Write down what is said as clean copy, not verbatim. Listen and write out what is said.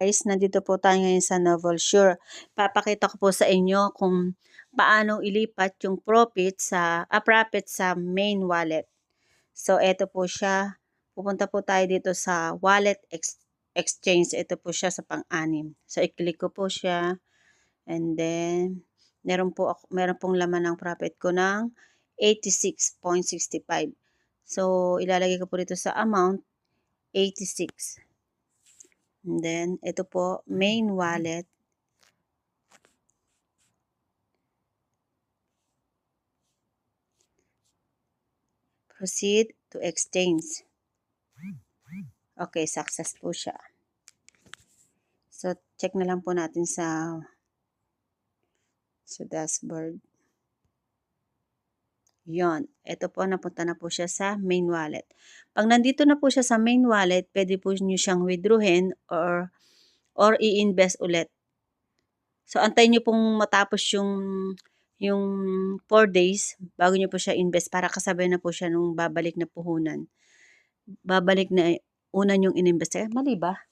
Guys, nandito po tayo ngayon sa Novalsure. Papakita ko po sa inyo kung paano ilipat yung profit sa main wallet. So, eto po siya. Pupunta po tayo dito sa exchange. Ito po siya sa pang-anim. So, i-click ko po siya. And then, meron pong laman ng profit ko ng 86.65. So, ilalagay ko po dito sa amount 86. And then, ito po, main wallet. Proceed to exchange. Okay, success po siya. So, check na lang po natin sa dashboard. Yon, ito po, napunta na po siya sa main wallet. Pag nandito na po siya sa main wallet, pwede po nyo siyang withdrawin or i-invest ulit. So, antayin nyo pong matapos yung 4 days bago nyo po siya invest para kasabay na po siya nung babalik na puhunan. Babalik na una yung ininvest. Mali ba?